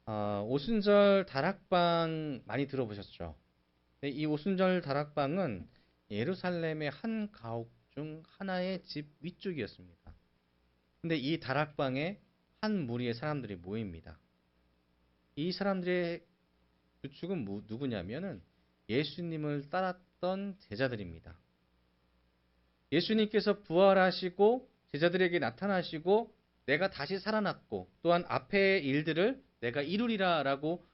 오순절 다락방 많이 들어보셨죠? 네, 이 오순절 다락방은 예루살렘의 한 가옥 중 하나의 집 위쪽이었습니다. 근데 이 다락방에 한 무리의 사람들이 모입니다. 이 사람들의 주축은 누구냐면은 예수님을 따랐던 제자들입니다. 예수님께서 부활하시고 제자들에게 나타나시고 내가 다시 살아났고 또한 앞의 일들을 내가 이루리라라고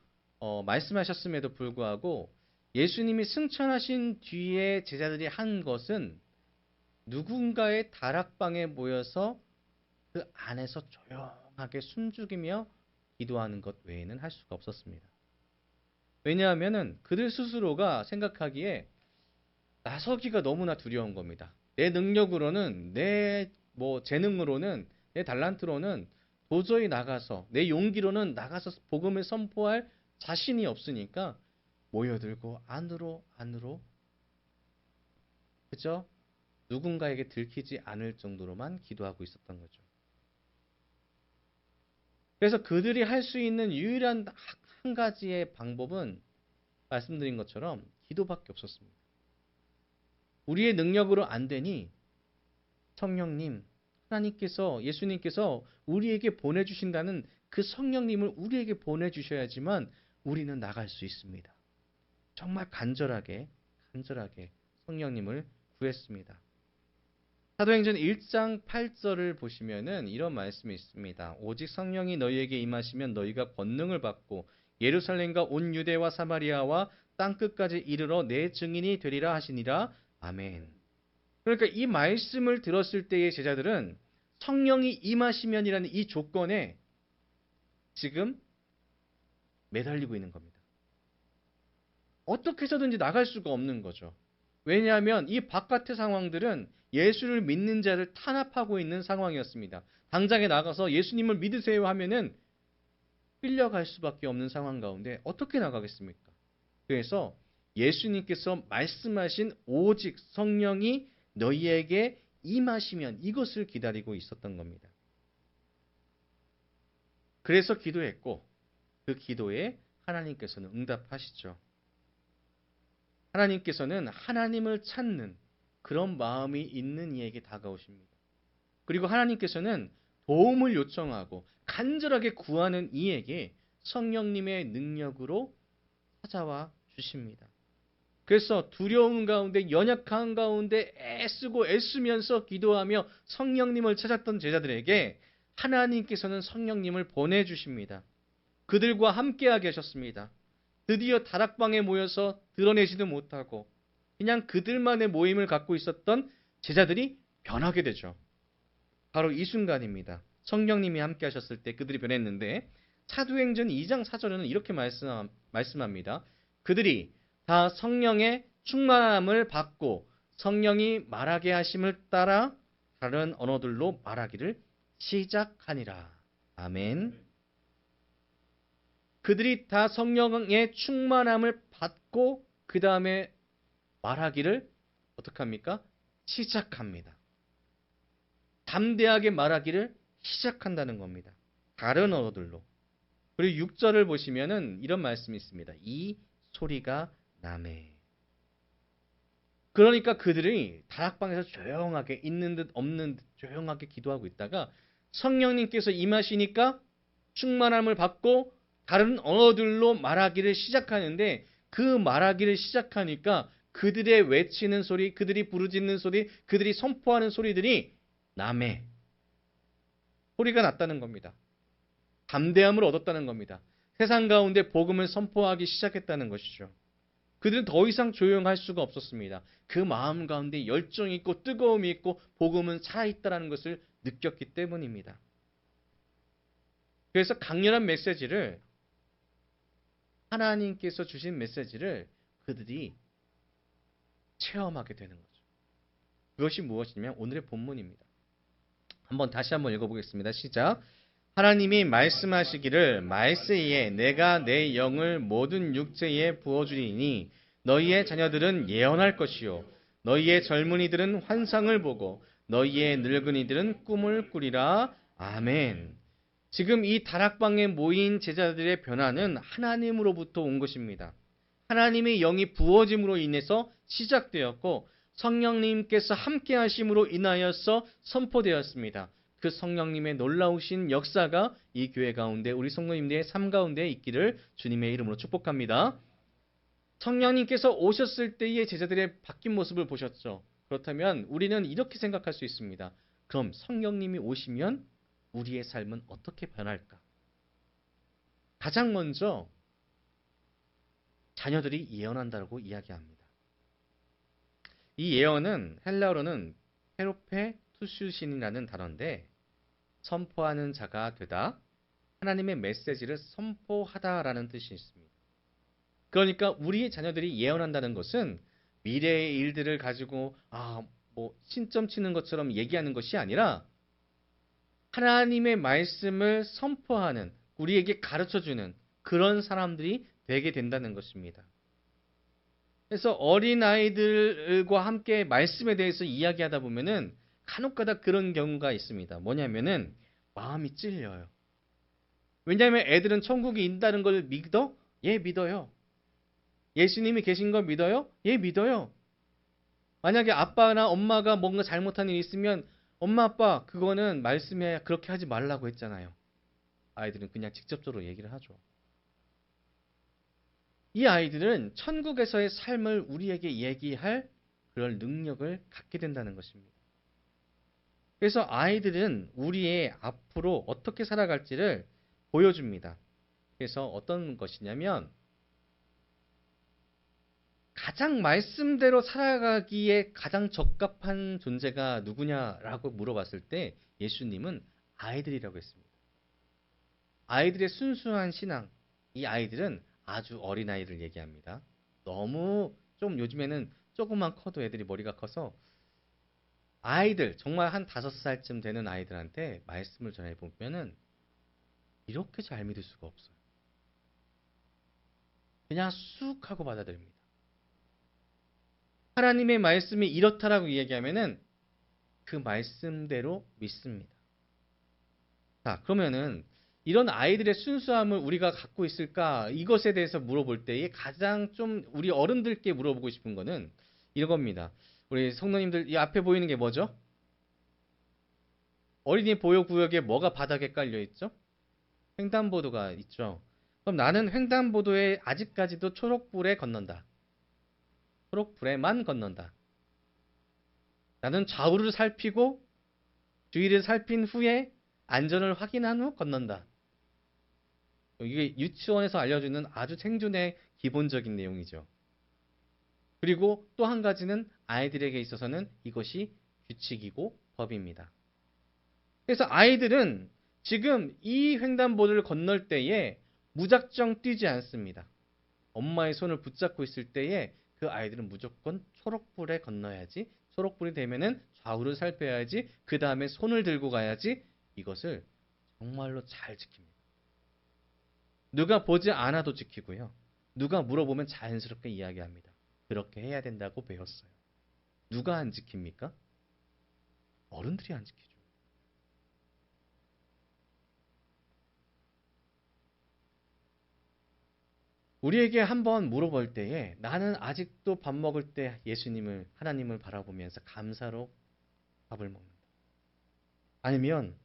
말씀하셨음에도 불구하고 예수님이 승천하신 뒤에 제자들이 한 것은 누군가의 다락방에 모여서 그 안에서 조용하게 숨죽이며 기도하는 것 외에는 할 수가 없었습니다. 왜냐하면은 그들 스스로가 생각하기에 나서기가 너무나 두려운 겁니다. 내 능력으로는 내 재능으로는 내 달란트로는 도저히 나가서 내 용기로는 나가서 복음을 선포할 자신이 없으니까 모여들고 안으로 그죠? 누군가에게 들키지 않을 정도로만 기도하고 있었던 거죠. 그래서 그들이 할 수 있는 유일한 한 가지의 방법은 말씀드린 것처럼 기도밖에 없었습니다. 우리의 능력으로 안 되니 성령님, 하나님께서, 예수님께서 우리에게 보내주신다는 그 성령님을 우리에게 보내주셔야지만 우리는 나갈 수 있습니다. 정말 간절하게 성령님을 구했습니다. 사도행전 1장 8절을 보시면은 이런 말씀이 있습니다. 오직 성령이 너희에게 임하시면 너희가 권능을 받고 예루살렘과 온 유대와 사마리아와 땅끝까지 이르러 내 증인이 되리라 하시니라. 아멘. 그러니까 이 말씀을 들었을 때의 제자들은 성령이 임하시면이라는 이 조건에 지금 매달리고 있는 겁니다. 어떻게 해서든지 나갈 수가 없는 거죠. 왜냐하면 이 바깥의 상황들은 예수를 믿는 자를 탄압하고 있는 상황이었습니다. 당장에 나가서 예수님을 믿으세요 하면은 끌려갈 수밖에 없는 상황 가운데 어떻게 나가겠습니까? 그래서 예수님께서 말씀하신 오직 성령이 너희에게 임하시면 이것을 기다리고 있었던 겁니다. 그래서 기도했고 그 기도에 하나님께서는 응답하시죠. 하나님께서는 하나님을 찾는 그런 마음이 있는 이에게 다가오십니다. 그리고 하나님께서는 도움을 요청하고 간절하게 구하는 이에게 성령님의 능력으로 찾아와 주십니다. 그래서 두려움 가운데 연약한 가운데 애쓰고 애쓰면서 기도하며 성령님을 찾았던 제자들에게 하나님께서는 성령님을 보내주십니다. 그들과 함께하게 하셨습니다. 드디어 다락방에 모여서 드러내지도 못하고 그냥 그들만의 모임을 갖고 있었던 제자들이 변하게 되죠. 바로 이 순간입니다. 성령님이 함께 하셨을 때 그들이 변했는데 사도행전 2장 4절에는 이렇게 말씀합니다. 그들이 다 성령의 충만함을 받고 성령이 말하게 하심을 따라 다른 언어들로 말하기를 시작하니라. 아멘. 그들이 다 성령의 충만함을 받고 그 다음에 말하기를 어떻게 합니까? 시작합니다. 담대하게 말하기를 시작한다는 겁니다. 다른 언어들로. 그리고 6절을 보시면은 이런 말씀이 있습니다. 이 소리가 나매. 그러니까 그들이 다락방에서 조용하게 있는 듯 없는 듯 조용하게 기도하고 있다가 성령님께서 임하시니까 충만함을 받고 다른 언어들로 말하기를 시작하는데 그 말하기를 시작하니까 그들의 외치는 소리, 그들이 부르짖는 소리, 그들이 선포하는 소리들이 남의 소리가 났다는 겁니다. 담대함을 얻었다는 겁니다. 세상 가운데 복음을 선포하기 시작했다는 것이죠. 그들은 더 이상 조용할 수가 없었습니다. 그 마음 가운데 열정이 있고 뜨거움이 있고 복음은 살아있다는 것을 느꼈기 때문입니다. 그래서 강렬한 메시지를 하나님께서 주신 메시지를 그들이 체험하게 되는 거죠. 그것이 무엇이냐면 오늘의 본문입니다. 다시 한번 읽어보겠습니다. 시작. 하나님이 말씀하시기를 말세에 내가 내 영을 모든 육체에 부어주리니 너희의 자녀들은 예언할 것이요 너희의 젊은이들은 환상을 보고 너희의 늙은이들은 꿈을 꾸리라. 아멘. 지금 이 다락방에 모인 제자들의 변화는 하나님으로부터 온 것입니다. 하나님의 영이 부어짐으로 인해서 시작되었고 성령님께서 함께 하심으로 인하여서 선포되었습니다. 그 성령님의 놀라우신 역사가 이 교회 가운데 우리 성도님들의 삶 가운데 있기를 주님의 이름으로 축복합니다. 성령님께서 오셨을 때의 제자들의 바뀐 모습을 보셨죠. 그렇다면 우리는 이렇게 생각할 수 있습니다. 그럼 성령님이 오시면 우리의 삶은 어떻게 변할까? 가장 먼저 자녀들이 예언한다고 이야기합니다. 이 예언은 헬라어로는 페로페투슈신이라는 단어인데 선포하는 자가 되다, 하나님의 메시지를 선포하다라는 뜻이 있습니다. 그러니까 우리의 자녀들이 예언한다는 것은 미래의 일들을 가지고 신점 치는 것처럼 얘기하는 것이 아니라 하나님의 말씀을 선포하는, 우리에게 가르쳐주는 그런 사람들이 되게 된다는 것입니다. 그래서 어린아이들과 함께 말씀에 대해서 이야기하다 보면은 간혹가다 그런 경우가 있습니다. 뭐냐면은 마음이 찔려요. 왜냐하면 애들은 천국이 있다는 걸 믿어? 예, 믿어요. 예수님이 계신 걸 믿어요? 예, 믿어요. 만약에 아빠나 엄마가 뭔가 잘못한 일이 있으면 엄마, 아빠, 그거는 말씀에 그렇게 하지 말라고 했잖아요. 아이들은 그냥 직접적으로 얘기를 하죠. 이 아이들은 천국에서의 삶을 우리에게 얘기할 그런 능력을 갖게 된다는 것입니다. 그래서 아이들은 우리의 앞으로 어떻게 살아갈지를 보여줍니다. 그래서 어떤 것이냐면 가장 말씀대로 살아가기에 가장 적합한 존재가 누구냐라고 물어봤을 때 예수님은 아이들이라고 했습니다. 아이들의 순수한 신앙, 이 아이들은 아주 어린아이를 얘기합니다. 너무 좀 요즘에는 조금만 커도 애들이 머리가 커서 아이들, 정말 한 5살쯤 되는 아이들한테 말씀을 전해보면은 이렇게 잘 믿을 수가 없어요. 그냥 쑥 하고 받아들입니다. 하나님의 말씀이 이렇다라고 이야기하면은 그 말씀대로 믿습니다. 자, 그러면은 이런 아이들의 순수함을 우리가 갖고 있을까? 이것에 대해서 물어볼 때에 가장 좀 우리 어른들께 물어보고 싶은 거는 이겁니다. 우리 성도님들 이 앞에 보이는 게 뭐죠? 어린이 보호구역에 뭐가 바닥에 깔려 있죠? 횡단보도가 있죠. 그럼 나는 횡단보도에 아직까지도 초록불에 건넌다. 초록불에만 건넌다. 나는 좌우를 살피고 주위를 살핀 후에 안전을 확인한 후 건넌다. 이게 유치원에서 알려주는 아주 생존의 기본적인 내용이죠. 그리고 또 한 가지는 아이들에게 있어서는 이것이 규칙이고 법입니다. 그래서 아이들은 지금 이 횡단보도를 건널 때에 무작정 뛰지 않습니다. 엄마의 손을 붙잡고 있을 때에 그 아이들은 무조건 초록불에 건너야지, 초록불이 되면은 좌우를 살펴야지, 그 다음에 손을 들고 가야지, 이것을 정말로 잘 지킵니다. 누가 보지 않아도 지키고요. 누가 물어보면 자연스럽게 이야기합니다. 그렇게 해야 된다고 배웠어요. 누가 안 지킵니까? 어른들이 안 지키죠. 우리에게 한번 물어볼 때에 나는 아직도 밥 먹을 때 예수님을, 하나님을 바라보면서 감사로 밥을 먹는다. 아니면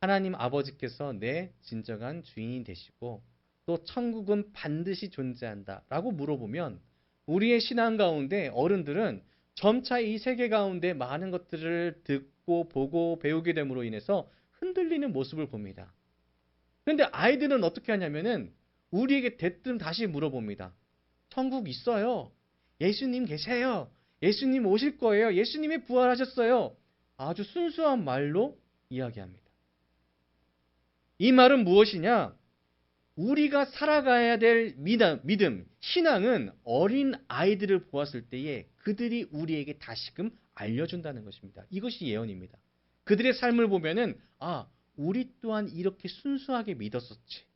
하나님 아버지께서 내 진정한 주인이 되시고 또 천국은 반드시 존재한다 라고 물어보면 우리의 신앙 가운데 어른들은 점차 이 세계 가운데 많은 것들을 듣고 보고 배우게 됨으로 인해서 흔들리는 모습을 봅니다. 그런데 아이들은 어떻게 하냐면은 우리에게 대뜸 다시 물어봅니다. 천국 있어요. 예수님 계세요. 예수님 오실 거예요. 예수님이 부활하셨어요. 아주 순수한 말로 이야기합니다. 이 말은 무엇이냐? 우리가 살아가야 될 믿음, 신앙은 어린 아이들을 보았을 때에 그들이 우리에게 다시금 알려준다는 것입니다. 이것이 예언입니다. 그들의 삶을 보면은 우리 또한 이렇게 순수하게 믿었었지.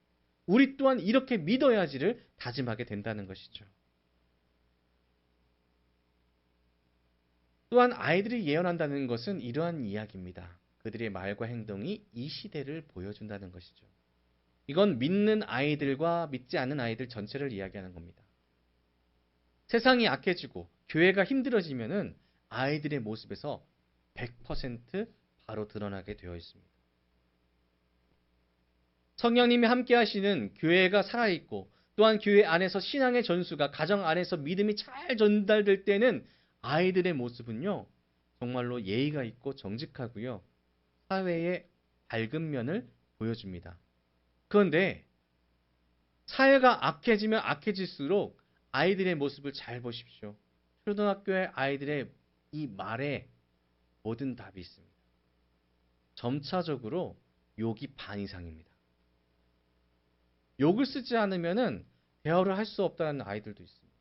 우리 또한 이렇게 믿어야지를 다짐하게 된다는 것이죠. 또한 아이들이 예언한다는 것은 이러한 이야기입니다. 그들의 말과 행동이 이 시대를 보여준다는 것이죠. 이건 믿는 아이들과 믿지 않는 아이들 전체를 이야기하는 겁니다. 세상이 악해지고 교회가 힘들어지면은 아이들의 모습에서 100% 바로 드러나게 되어 있습니다. 성령님이 함께 하시는 교회가 살아있고 또한 교회 안에서 신앙의 전수가 가정 안에서 믿음이 잘 전달될 때는 아이들의 모습은요. 정말로 예의가 있고 정직하고요. 사회의 밝은 면을 보여줍니다. 그런데 사회가 악해지면 악해질수록 아이들의 모습을 잘 보십시오. 초등학교의 아이들의 이 말에 모든 답이 있습니다. 점차적으로 욕이 반 이상입니다. 욕을 쓰지 않으면은 대화를 할 수 없다는 아이들도 있습니다.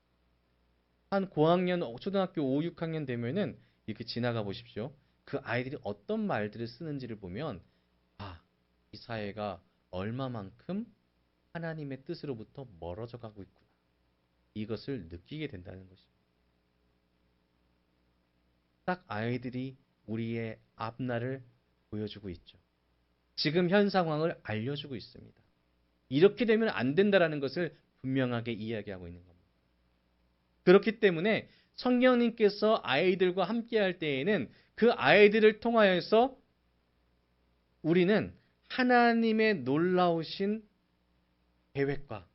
한 고학년, 초등학교 5, 6학년 되면은 이렇게 지나가 보십시오. 그 아이들이 어떤 말들을 쓰는지를 보면 이 사회가 얼마만큼 하나님의 뜻으로부터 멀어져 가고 있구나. 이것을 느끼게 된다는 것입니다. 딱 아이들이 우리의 앞날을 보여주고 있죠. 지금 현 상황을 알려주고 있습니다. 이렇게 되면 안 된다라는 것을 분명하게 이야기하고 있는 겁니다. 그렇기 때문에 성령님께서 아이들과 함께할 때에는 그 아이들을 통하여서 우리는 하나님의 놀라우신 계획과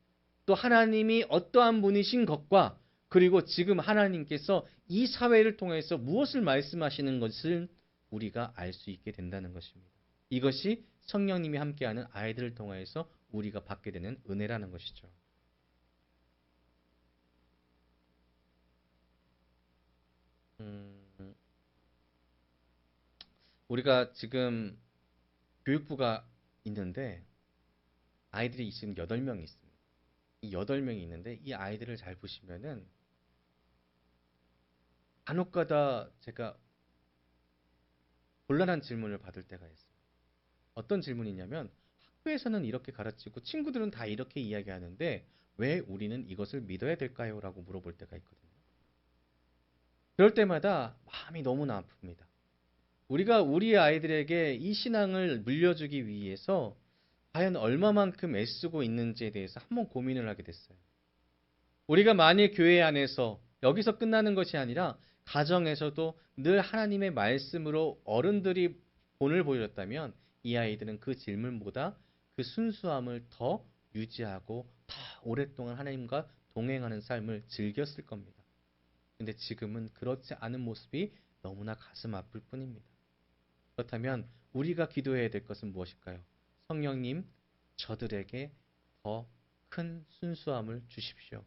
또 하나님이 어떠한 분이신 것과 그리고 지금 하나님께서 이 사회를 통해서 무엇을 말씀하시는 것을 우리가 알 수 있게 된다는 것입니다. 이것이 성령님이 함께하는 아이들을 통해서 우리가 받게 되는 은혜라는 것이죠. 우리가 지금 교육부가 있는데 아이들이 지금 8명이 있습니다. 이 8명이 있는데 이 아이들을 잘 보시면은 간혹가다 제가 곤란한 질문을 받을 때가 있어요. 어떤 질문이냐면 학교에서는 이렇게 가르치고 친구들은 다 이렇게 이야기하는데 왜 우리는 이것을 믿어야 될까요? 라고 물어볼 때가 있거든요. 그럴 때마다 마음이 너무나 아픕니다. 우리가 우리 아이들에게 이 신앙을 물려주기 위해서 과연 얼마만큼 애쓰고 있는지에 대해서 한번 고민을 하게 됐어요. 우리가 만일 교회 안에서 여기서 끝나는 것이 아니라 가정에서도 늘 하나님의 말씀으로 어른들이 본을 보여줬다면 이 아이들은 그 질문보다 그 순수함을 더 유지하고 더 오랫동안 하나님과 동행하는 삶을 즐겼을 겁니다. 근데 지금은 그렇지 않은 모습이 너무나 가슴 아플 뿐입니다. 그렇다면 우리가 기도해야 될 것은 무엇일까요? 성령님, 저들에게 더 큰 순수함을 주십시오.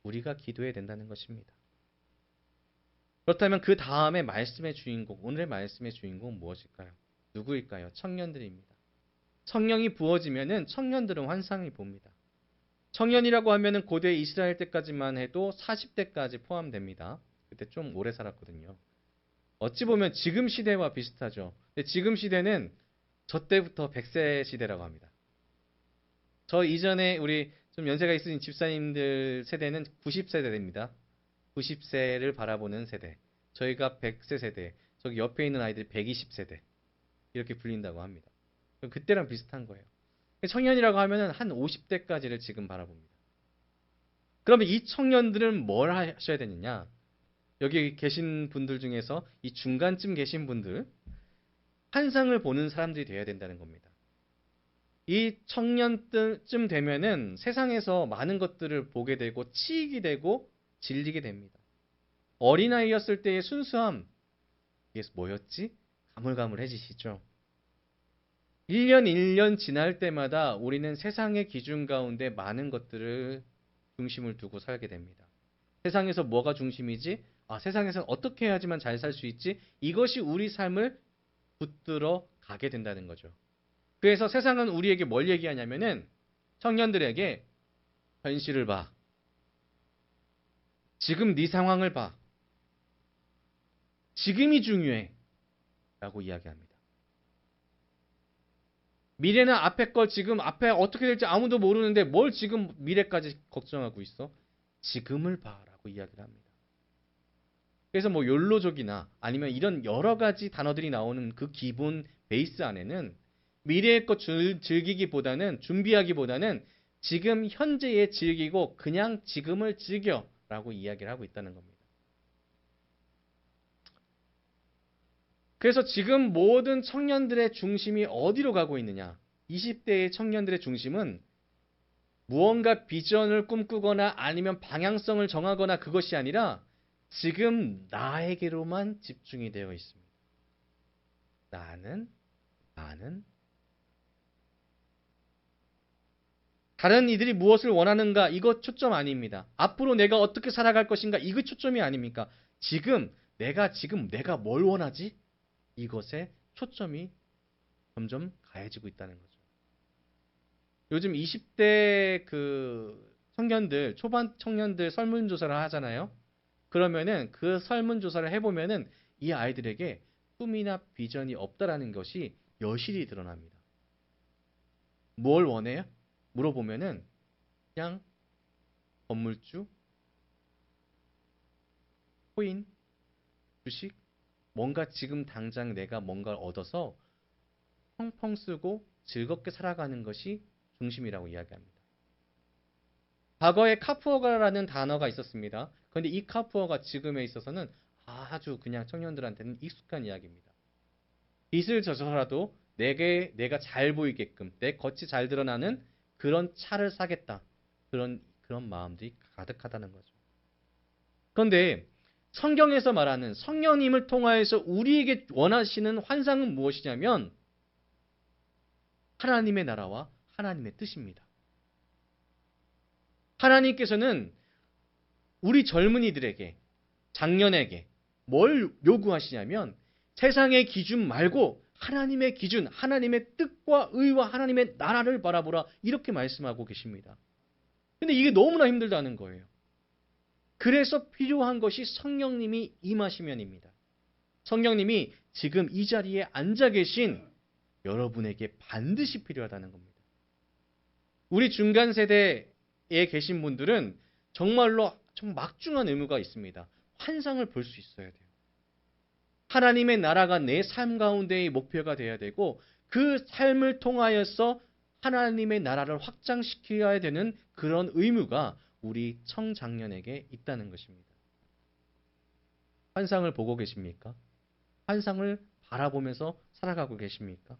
우리가 기도해야 된다는 것입니다. 그렇다면 그 다음에 말씀의 주인공, 오늘의 말씀의 주인공은 무엇일까요? 누구일까요? 청년들입니다. 성령이 부어지면은 청년들은 환상을 봅니다. 청년이라고 하면은 고대 이스라엘 때까지만 해도 40대까지 포함됩니다. 그때 좀 오래 살았거든요. 어찌 보면 지금 시대와 비슷하죠. 근데 지금 시대는 저 때부터 100세 시대라고 합니다. 저 이전에 우리 좀 연세가 있으신 집사님들 세대는 90세대입니다. 90세를 바라보는 세대. 저희가 100세 세대. 저기 옆에 있는 아이들이 120세대. 이렇게 불린다고 합니다. 그때랑 비슷한 거예요. 청년이라고 하면 한 50대까지를 지금 바라봅니다. 그러면 이 청년들은 뭘 하셔야 되느냐? 여기 계신 분들 중에서 이 중간쯤 계신 분들, 환상을 보는 사람들이 되어야 된다는 겁니다. 이 청년쯤 되면은 세상에서 많은 것들을 보게 되고 치이게 되고 질리게 됩니다. 어린아이였을 때의 순수함, 이게 뭐였지? 가물가물해지시죠? 1년 1년 지날 때마다 우리는 세상의 기준 가운데 많은 것들을 중심을 두고 살게 됩니다. 세상에서 뭐가 중심이지? 세상에서 어떻게 해야지만 잘 살 수 있지? 이것이 우리 삶을 붙들어 가게 된다는 거죠. 그래서 세상은 우리에게 뭘 얘기하냐면은 청년들에게 현실을 봐. 지금 네 상황을 봐. 지금이 중요해. 라고 이야기합니다. 미래는 앞에 걸 지금 앞에 어떻게 될지 아무도 모르는데 뭘 지금 미래까지 걱정하고 있어? 지금을 봐라고 이야기를 합니다. 그래서 뭐 욜로족이나 아니면 이런 여러 가지 단어들이 나오는 그 기본 베이스 안에는 미래의 것 즐기기보다는 준비하기보다는 지금 현재에 즐기고 그냥 지금을 즐겨라고 이야기를 하고 있다는 겁니다. 그래서 지금 모든 청년들의 중심이 어디로 가고 있느냐? 20대의 청년들의 중심은 무언가 비전을 꿈꾸거나 아니면 방향성을 정하거나 그것이 아니라 지금 나에게로만 집중이 되어 있습니다. 나는 다른 이들이 무엇을 원하는가 이것 초점 아닙니다. 앞으로 내가 어떻게 살아갈 것인가 이것 초점이 아닙니까? 지금 내가 뭘 원하지? 이것에 초점이 점점 가해지고 있다는 거죠. 요즘 20대 청년들, 초반 청년들 설문조사를 하잖아요. 그러면은 그 설문조사를 해보면은 이 아이들에게 꿈이나 비전이 없다라는 것이 여실히 드러납니다. 뭘 원해요? 물어보면은 그냥 건물주, 코인, 주식, 뭔가 지금 당장 내가 뭔가를 얻어서 펑펑 쓰고 즐겁게 살아가는 것이 중심이라고 이야기합니다. 과거에 카푸어가라는 단어가 있었습니다. 그런데 이 카푸어가 지금에 있어서는 아주 그냥 청년들한테는 익숙한 이야기입니다. 빚을 져서라도 내가 잘 보이게끔 내 겉이 잘 드러나는 그런 차를 사겠다. 그런 마음들이 가득하다는 거죠. 그런데 성경에서 말하는 성령님을 통하여서 우리에게 원하시는 환상은 무엇이냐면 하나님의 나라와 하나님의 뜻입니다. 하나님께서는 우리 젊은이들에게, 장년에게 뭘 요구하시냐면 세상의 기준 말고 하나님의 기준, 하나님의 뜻과 의와 하나님의 나라를 바라보라 이렇게 말씀하고 계십니다. 근데 이게 너무나 힘들다는 거예요. 그래서 필요한 것이 성령님이 임하시면입니다. 성령님이 지금 이 자리에 앉아 계신 여러분에게 반드시 필요하다는 겁니다. 우리 중간 세대에 계신 분들은 정말로 좀 막중한 의무가 있습니다. 환상을 볼 수 있어야 돼요. 하나님의 나라가 내 삶 가운데의 목표가 되어야 되고 그 삶을 통하여서 하나님의 나라를 확장시켜야 되는 그런 의무가 우리 청장년에게 있다는 것입니다. 환상을 보고 계십니까? 환상을 바라보면서 살아가고 계십니까?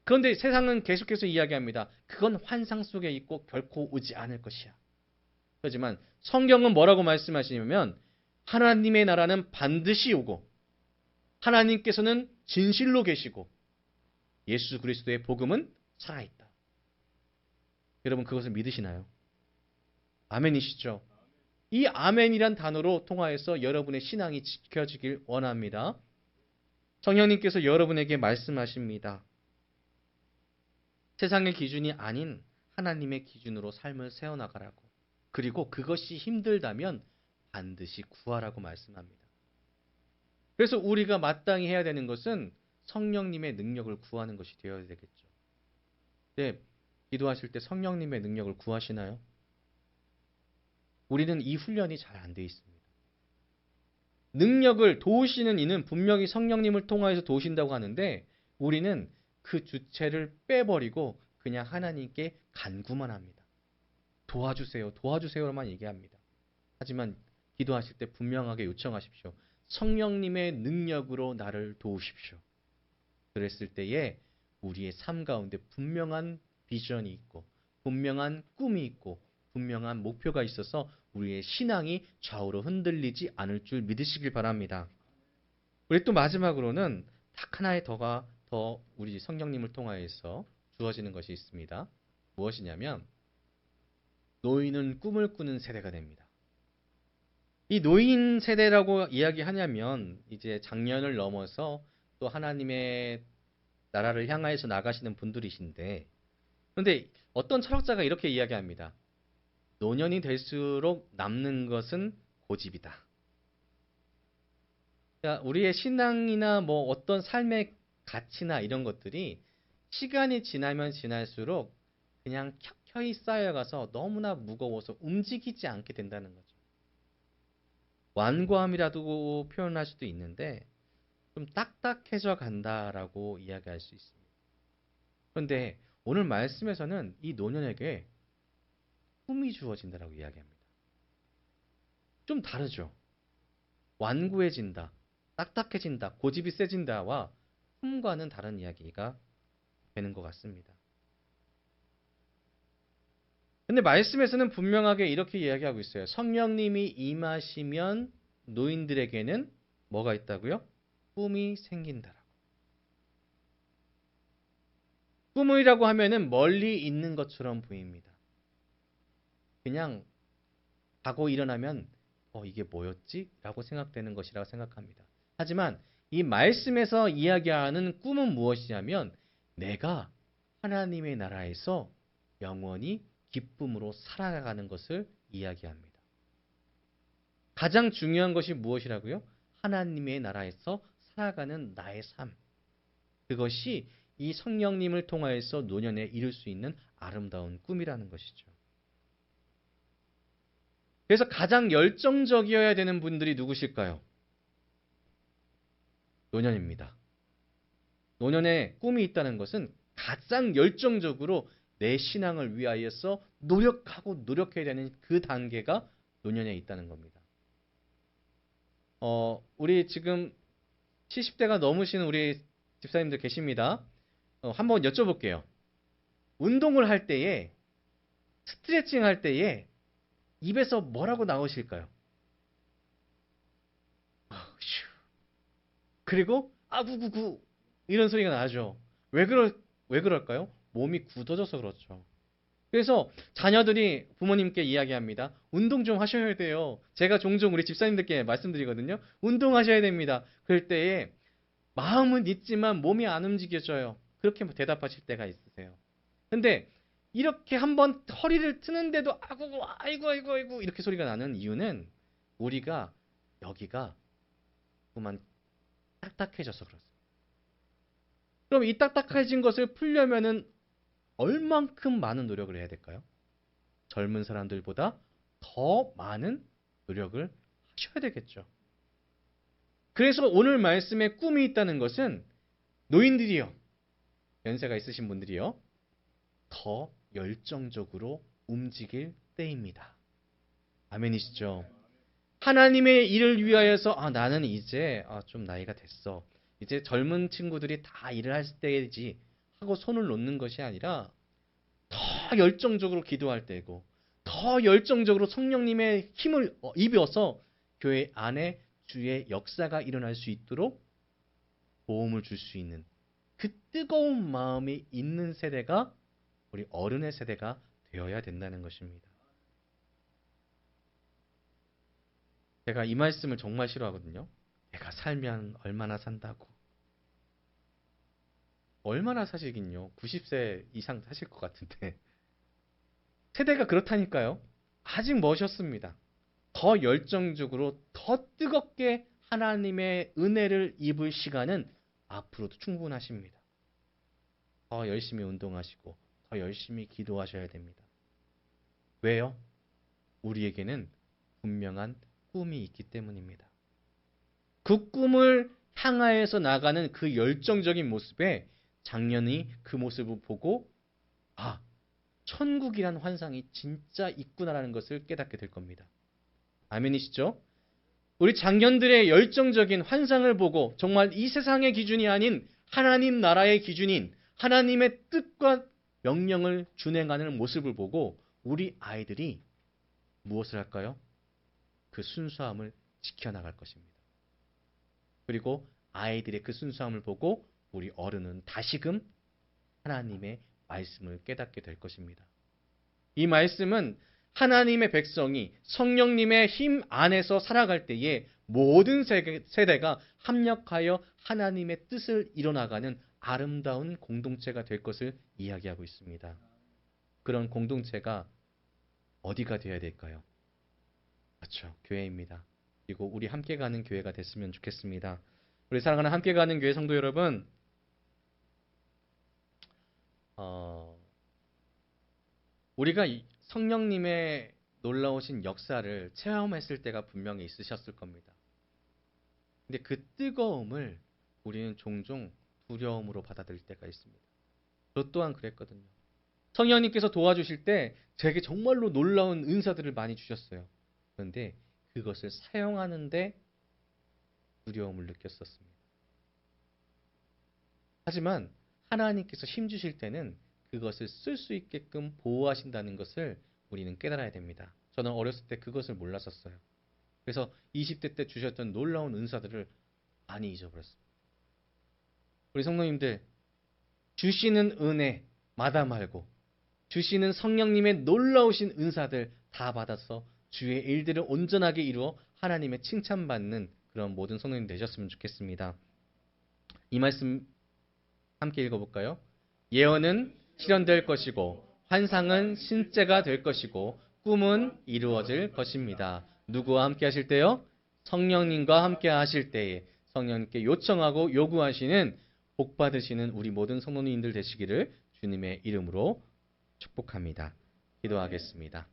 그런데 세상은 계속해서 이야기합니다. 그건 환상 속에 있고 결코 오지 않을 것이야. 하지만 성경은 뭐라고 말씀하시냐면 하나님의 나라는 반드시 오고 하나님께서는 진실로 계시고 예수 그리스도의 복음은 살아있다. 여러분 그것을 믿으시나요? 아멘이시죠? 이 아멘이란 단어로 통하여서 여러분의 신앙이 지켜지길 원합니다. 성령님께서 여러분에게 말씀하십니다. 세상의 기준이 아닌 하나님의 기준으로 삶을 세워나가라고. 그리고 그것이 힘들다면 반드시 구하라고 말씀합니다. 그래서 우리가 마땅히 해야 되는 것은 성령님의 능력을 구하는 것이 되어야 되겠죠. 네, 기도하실 때 성령님의 능력을 구하시나요? 우리는 이 훈련이 잘 안 돼 있습니다. 능력을 도우시는 이는 분명히 성령님을 통하여서 도우신다고 하는데 우리는 그 주체를 빼버리고 그냥 하나님께 간구만 합니다. 도와주세요. 도와주세요만 얘기합니다. 하지만 기도하실 때 분명하게 요청하십시오. 성령님의 능력으로 나를 도우십시오. 그랬을 때에 우리의 삶 가운데 분명한 비전이 있고 분명한 꿈이 있고 분명한 목표가 있어서 우리의 신앙이 좌우로 흔들리지 않을 줄 믿으시길 바랍니다. 우리 또 마지막으로는 딱 하나의 더 우리 성령님을 통하여서 주어지는 것이 있습니다. 무엇이냐면 노인은 꿈을 꾸는 세대가 됩니다. 이 노인 세대라고 이야기하냐면 이제 장년을 넘어서 또 하나님의 나라를 향하여서 나가시는 분들이신데 그런데 어떤 철학자가 이렇게 이야기합니다. 노년이 될수록 남는 것은 고집이다. 그러니까 우리의 신앙이나 뭐 어떤 삶의 가치나 이런 것들이 시간이 지나면 지날수록 그냥 켜켜이 쌓여가서 너무나 무거워서 움직이지 않게 된다는 거죠. 완고함이라도 표현할 수도 있는데 좀 딱딱해져 간다라고 이야기할 수 있습니다. 그런데 오늘 말씀에서는 이 노년에게 꿈이 주어진다라고 이야기합니다. 좀 다르죠. 완고해진다, 딱딱해진다, 고집이 세진다와 꿈과는 다른 이야기가 되는 것 같습니다. 근데 말씀에서는 분명하게 이렇게 이야기하고 있어요. 성령님이 임하시면 노인들에게는 뭐가 있다고요? 꿈이 생긴다라고. 꿈이라고 하면은 멀리 있는 것처럼 보입니다. 그냥 자고 일어나면 이게 뭐였지? 라고 생각되는 것이라고 생각합니다. 하지만 이 말씀에서 이야기하는 꿈은 무엇이냐면 내가 하나님의 나라에서 영원히 기쁨으로 살아가는 것을 이야기합니다. 가장 중요한 것이 무엇이라고요? 하나님의 나라에서 살아가는 나의 삶. 그것이 이 성령님을 통하여서 노년에 이룰 수 있는 아름다운 꿈이라는 것이죠. 그래서 가장 열정적이어야 되는 분들이 누구실까요? 노년입니다. 노년에 꿈이 있다는 것은 가장 열정적으로 내 신앙을 위하여서 노력하고 노력해야 되는 그 단계가 노년에 있다는 겁니다. 우리 지금 70대가 넘으신 우리 집사님들 계십니다. 한번 여쭤볼게요. 운동을 할 때에, 스트레칭 할 때에 입에서 뭐라고 나오실까요? 그리고 아구구구 이런 소리가 나죠. 왜 그럴까요? 몸이 굳어져서 그렇죠. 그래서 자녀들이 부모님께 이야기합니다. 운동 좀 하셔야 돼요. 제가 종종 우리 집사님들께 말씀드리거든요. 운동하셔야 됩니다. 그럴 때에 마음은 있지만 몸이 안 움직여져요. 그렇게 대답하실 때가 있으세요. 근데 이렇게 한번 허리를 트는데도 아이고 이렇게 소리가 나는 이유는 우리가 여기가 그만 딱딱해져서 그렇습니다. 그럼 이 딱딱해진 것을 풀려면은 얼만큼 많은 노력을 해야 될까요? 젊은 사람들보다 더 많은 노력을 하셔야 되겠죠. 그래서 오늘 말씀에 꿈이 있다는 것은 노인들이요, 연세가 있으신 분들이요, 더 열정적으로 움직일 때입니다. 아멘이시죠? 하나님의 일을 위하여서 나는 이제 좀 나이가 됐어. 이제 젊은 친구들이 다 일을 할 때이지 하고 손을 놓는 것이 아니라 더 열정적으로 기도할 때고 더 열정적으로 성령님의 힘을 입어서 교회 안에 주의 역사가 일어날 수 있도록 도움을 줄 수 있는 그 뜨거운 마음이 있는 세대가 우리 어른의 세대가 되어야 된다는 것입니다. 제가 이 말씀을 정말 싫어하거든요. 내가 살면 얼마나 산다고. 얼마나 사시긴요. 90세 이상 사실 것 같은데. 세대가 그렇다니까요. 아직 멋있습니다. 더 열정적으로 더 뜨겁게 하나님의 은혜를 입을 시간은 앞으로도 충분하십니다. 더 열심히 운동하시고 더 열심히 기도하셔야 됩니다. 왜요? 우리에게는 분명한 꿈이 있기 때문입니다. 그 꿈을 향하여서 나가는 그 열정적인 모습에 작년이 그 모습을 보고 천국이란 환상이 진짜 있구나라는 것을 깨닫게 될 겁니다. 아멘이시죠? 우리 장년들의 열정적인 환상을 보고 정말 이 세상의 기준이 아닌 하나님 나라의 기준인 하나님의 뜻과 명령을 준행하는 모습을 보고 우리 아이들이 무엇을 할까요? 그 순수함을 지켜나갈 것입니다. 그리고 아이들의 그 순수함을 보고 우리 어른은 다시금 하나님의 말씀을 깨닫게 될 것입니다. 이 말씀은 하나님의 백성이 성령님의 힘 안에서 살아갈 때에 모든 세대가 합력하여 하나님의 뜻을 이뤄나가는 아름다운 공동체가 될 것을 이야기하고 있습니다. 그런 공동체가 어디가 되어야 될까요? 그렇죠. 교회입니다. 그리고 우리 함께 가는 교회가 됐으면 좋겠습니다. 우리 사랑하는 함께 가는 교회 성도 여러분, 우리가 성령님의 놀라우신 역사를 체험했을 때가 분명히 있으셨을 겁니다. 근데 그 뜨거움을 우리는 종종 두려움으로 받아들일 때가 있습니다. 저 또한 그랬거든요. 성령님께서 도와주실 때 제게 정말로 놀라운 은사들을 많이 주셨어요. 그런데 그것을 사용하는데 두려움을 느꼈었습니다. 하지만 하나님께서 힘주실 때는 그것을 쓸 수 있게끔 보호하신다는 것을 우리는 깨달아야 됩니다. 저는 어렸을 때 그것을 몰랐었어요. 그래서 20대 때 주셨던 놀라운 은사들을 많이 잊어버렸습니다. 우리 성도님들, 주시는 은혜 마다 말고 주시는 성령님의 놀라우신 은사들 다 받아서 주의 일들을 온전하게 이루어 하나님의 칭찬받는 그런 모든 성도님 되셨으면 좋겠습니다. 이 말씀 함께 읽어볼까요? 예언은 실현될 것이고 환상은 실제가 될 것이고 꿈은 이루어질 것입니다. 누구와 함께 하실 때요? 성령님과 함께 하실 때에 성령님께 요청하고 요구하시는 복 받으시는 우리 모든 성도님들 되시기를 주님의 이름으로 축복합니다. 기도하겠습니다.